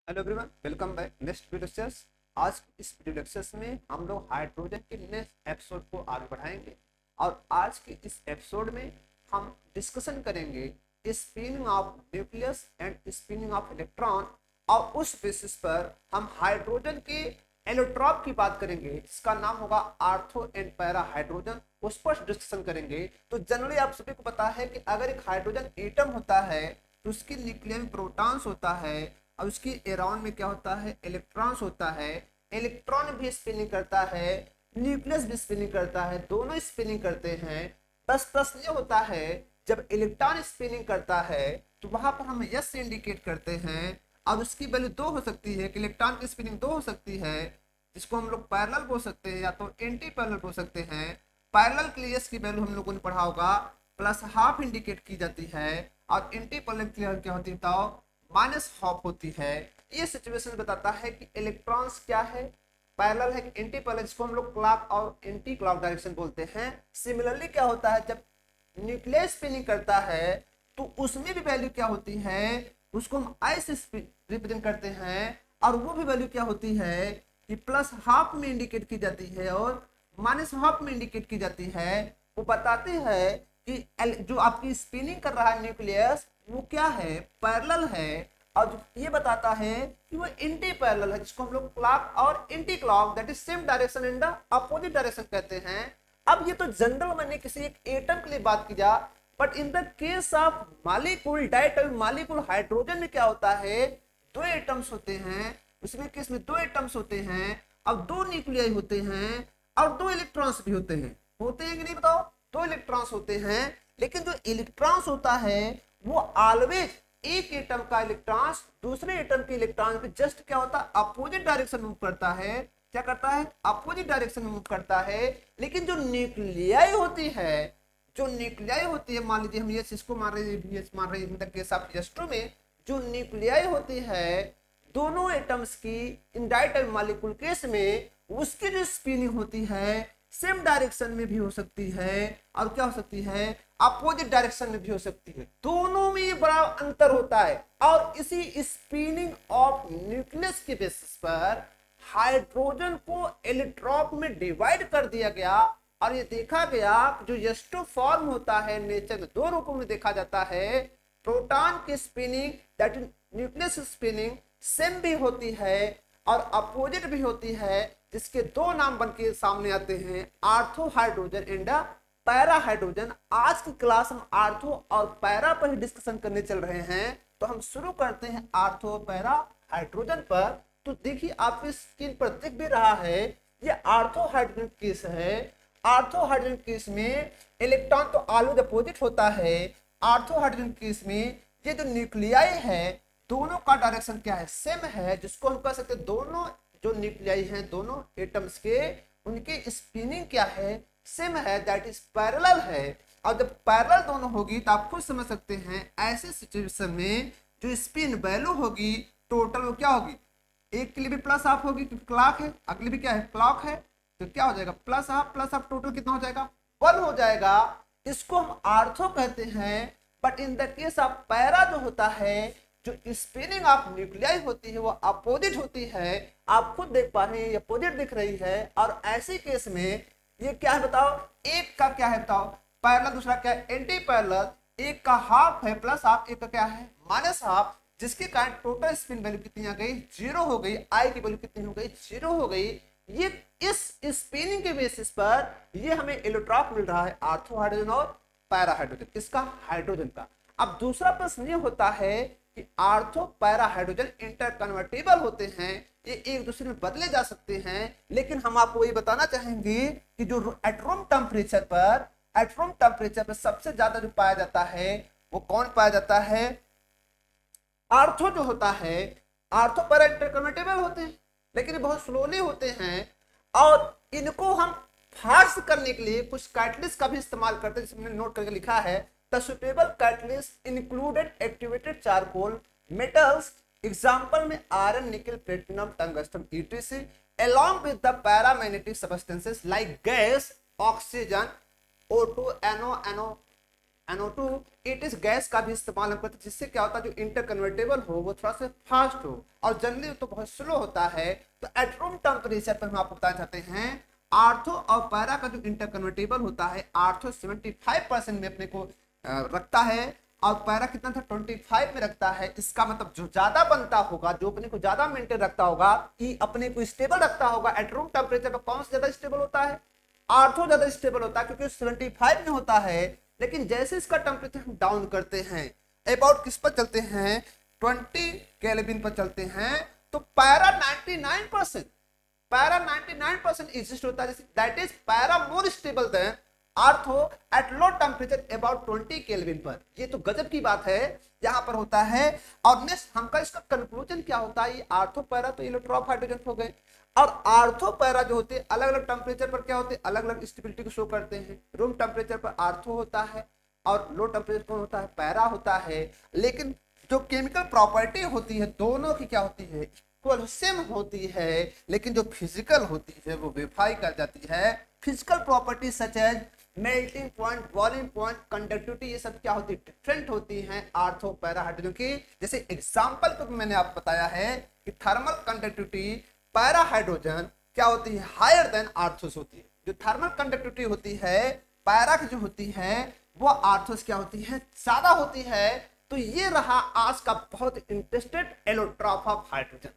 Hello everyone, welcome back next video lectures. आज इस video lectures में हम लोग हाइड्रोजन के नेक्स्ट एपिसोड को आगे बढ़ाएंगे और आज के इस एपिसोड में हम डिस्कशन करेंगे spinning of nucleus and spinning of electron. और उस बेसिस पर हम हाइड्रोजन के एलोट्रॉप की बात करेंगे जिसका नाम होगा आर्थो एंड पैरा हाइड्रोजन। उस पर डिस्कशन करेंगे। तो जनरली आप सभी को पता है कि अगर एक हाइड्रोजन एटम होता है तो उसकी न्यूक्लियस में प्रोटॉन्स होता है और उसकी अराउंड में क्या होता है, इलेक्ट्रॉन्स होता है। इलेक्ट्रॉन भी स्पिनिंग करता है, न्यूक्लियस भी स्पिनिंग करता है, दोनों स्पिनिंग करते हैं। बस प्रश्न ये होता है जब इलेक्ट्रॉन स्पिनिंग करता है तो वहां पर हम यस से इंडिकेट करते हैं और उसकी वैल्यू दो हो सकती है कि इलेक्ट्रॉन की स्पिनिंग दो हो सकती है जिसको हम लोग पैरेलल बोल सकते हैं या तो एंटी पैरेलल बोल सकते हैं। पैरेलल के लिए यस की वैल्यू हम लोगों ने पढ़ा होगा प्लस हाफ इंडिकेट की जाती है और एंटी पैरेलल के लिए क्या होती है बताओ, माइनस हाफ होती है। ये सिचुएशन बताता है कि इलेक्ट्रॉन्स क्या है, पैरेलल है कि एंटी पैरेलल, जिसको हम लोग क्लॉक और एंटी क्लॉक डायरेक्शन बोलते हैं। सिमिलरली क्या होता है जब न्यूक्लियस स्पिनिंग करता है तो उसमें भी वैल्यू क्या होती है, उसको हम आई से रिप्रेजेंट करते हैं और वो भी वैल्यू क्या होती है कि प्लस हाफ में इंडिकेट की जाती है और माइनस हाफ में इंडिकेट की जाती है। वो बताते हैं कि जो आपकी स्पिनिंग कर रहा है न्यूक्लियस वो क्या है, पैरेलल है। और ये बताता है कि वो एंटी पैरेलल है जिसको हम लोग क्लॉक और anti clock that is same direction in the opposite direction कहते हैं। अब ये तो जनरल मैंने किसी एक एटम के लिए बात की जा, but in the case of molecule डायटल मॉलिक्यूल हाइड्रोजन में क्या होता है, दो एटम्स होते हैं। उसमें केस में दो एटम्स होते हैं, अब दो न्यूक्लियाई होते हैं और दो इलेक्ट्रॉन्स भी होते हैं कि नहीं बताओ, दो इलेक्ट्रॉन्स होते हैं। लेकिन जो इलेक्ट्रॉन्स होता है वो ऑलवेज एक एटम का इलेक्ट्रॉन्स दूसरे एटम के इलेक्ट्रॉन पे जस्ट क्या होता है, अपोजिट डायरेक्शन मूव करता है। क्या करता है, अपोजिट डायरेक्शन मूव करता है। लेकिन जो न्यूक्लियाई होती है, जो न्यूक्लियाई होती है, मान लीजिए हम ये इसको मान रहे हैं, मान रहे हैं केस ऑफ एस2 में जो न्यूक्लियाई होती है दोनों एटम्स की इन डायटल मॉलिक्यूल केस में, उसकी जो स्पिनिंग होती है सेम डायरेक्शन में भी हो सकती है और क्या हो सकती है, अपोजिट डायरेक्शन में भी हो सकती है। दोनों में बड़ा अंतर होता है और इसी स्पिनिंग ऑफ न्यूक्लियस के बेसिस पर हाइड्रोजन को एलोट्रॉप में डिवाइड कर दिया गया और ये देखा गया जो S2 फॉर्म होता है नेचर में दो रूपों में देखा जाता है। प्रोटॉन की spinning that is nucleus spinning same भी होती है और अपोजिट भी होती है, जिसके दो नाम बन के सामने आते हैं, ortho hydrogen and para hydrogen. आज की क्लास हम आर्थो और पैरा पर ही डिस्कशन करने चल रहे हैं। तो हम शुरू करते हैं आर्थो पैरा हाइड्रोजन पर। तो देखिए आपकी स्क्रीन पर दिख भी रहा है ये आर्थो हाइड्रोजन केस है। आर्थो हाइड्रोजन केस में इलेक्ट्रॉन तो ऑलवेज अपोजिट होता है। आर्थो हाइड्रोजन केस में ये जो न्यूक्लियाई है दोनों का डायरेक्शन क्या है, सेम है, जिसको हम कह सकते हैं दोनों जो न्यूक्लियाई हैं दोनों एटम्स के उनकी स्पिनिंग क्या है, सेम है, दैट इज पैरेलल है। और जब पैरेलल दोनों होगी तो आप खुद समझ सकते हैं ऐसे सिचुएशन में जो स्पिन वैल्यू होगी टोटल वो क्या होगी, एक के लिए भी प्लस हाफ होगी क्योंकि क्लॉक है, अगले भी क्या है क्लॉक है, तो क्या हो जाएगा प्लस हाफ टोटल कितना हो जाएगा, 1 हो जाएगा। इसको हम आर्थो कहते हैं। But in the case of para जो होता है, जो स्पिनिंग ऑफ न्यूक्लियाई होती है वो अपोजिट होती है। आप खुद देख पा रहे हैं अपोजिट दिख रही है। और ऐसे केस में ये क्या है बताओ, एक का क्या है बताओ पैरेलल, दूसरा क्या है एंटी पैरेलल। एक का हाफ है प्लस हाफ, एक का क्या है माइनस हाफ, जिसके कारण टोटल स्पिन वैल्यू कितनी आ गई, 0 हो गई। आई की वैल्यू कितनी हो गई, 0 हो गई। ये इस स्पिनिंग के बेसिस पर ये हमें एलोट्रॉप मिल रहा है आर्थो हाइड्रोजन और पैरा हाइड्रोजन, किसका, हाइड्रोजन का। अब दूसरा प्रश्न ये होता है कि आर्थो पैरा हाइड्रोजन इंटरकन्वर्टेबल होते हैं, ये एक दूसरे में बदले जा सकते हैं। लेकिन हम आपको ये बताना चाहेंगे कि जो एट रूम टेम्परेचर पर सबसे ज्यादा जो पाया जाता है वो कौन पाया जाता है, आर्थो जो होता है। आर्थो पैरा इंटरकन्वर्टेबल होते हैं लेकिन ये बहुत स्लोली होते हैं और इनको हम फास्ट करने के लिए कुछ कैटलिस्ट का भी इस्तेमाल करते हैं, जिसमें नोट करके लिखा है the suitable catalyst included activated charcoal metals, example में आयरन, निकल, platinum, tungsten, etc, along with the paramagnetic substances like gas, oxygen, O2, NO, NO2 it is gas का भी इस्तेमाल हम करते हैं, जिससे क्या होता है जो इंटरकन्वर्टेबल हो वो थोड़ा सा फास्ट हो, और जनरली तो बहुत स्लो होता है। तो एट रूम टेम्परेचर पर हम आपको बताना चाहते हैं आर्थो और पैरा का जो इंटरकन्वर्टेबल होता है, आर्थो 75% में अपने को रखता है और पैरा कितना था 25 में रखता है। इसका मतलब जो ज्यादा बनता होगा, जो अपने को ज्यादा मेंटेन रखता होगा, ये अपने को स्टेबल रखता होगा एट रूम टेम्परेचर पर। कौन सा ज्यादा स्टेबल होता है? आर्थो ज्यादा स्टेबल होता है, क्योंकि 75 में होता है। लेकिन जैसे इसका टेम्परेचर हम डाउन करते हैं, अबाउट किस पर चलते हैं, 20 केल्विन पर चलते हैं, तो पैरा 99% एग्जिस्ट होता है। That is para more stable then ortho at low temperature about 20 kelvin पर। ये तो गजब की बात है यहां पर होता है। और नेक्स्ट हमका इसका कंक्लूजन क्या होता है, ये आर्थो पैरा तो इलेक्ट्रॉन ऑफ हाइड्रोजन हो गए, और आर्थो पैरा जो होते हैं अलग अलग टेम्परेचर पर क्या होते हैं, अलग अलग स्टेबिलिटी को शो करते हैं। रूम टेम्परेचर पर आर्थो होता है और लो टेम्परेचर पर होता है पैरा होता है। लेकिन जो केमिकल प्रॉपर्टी होती है दोनों की क्या होती है, इक्वल सेम होती है, लेकिन जो फिजिकल होती है वो वेरीफाई कर जाती है। Physical property such as melting point, boiling point, conductivity, ये सब क्या होती है, डिफरेंट होती हैं आर्थो पैरा हाइड्रोजन की। जैसे एग्जांपल को मैंने आपको बताया है कि थर्मल कंडक्टिविटी पैरा हाइड्रोजन क्या होती है, हायर देन आर्थोस होती है। जो थर्मल कंडक्टिविटी होती है पैरा की जो होती है वो आर्थोस क्या होती है, ज्यादा होती है। तो ये रहा आज का बहुत इंटरेस्टेड एलोट्रॉप ऑफ हाइड्रोजन।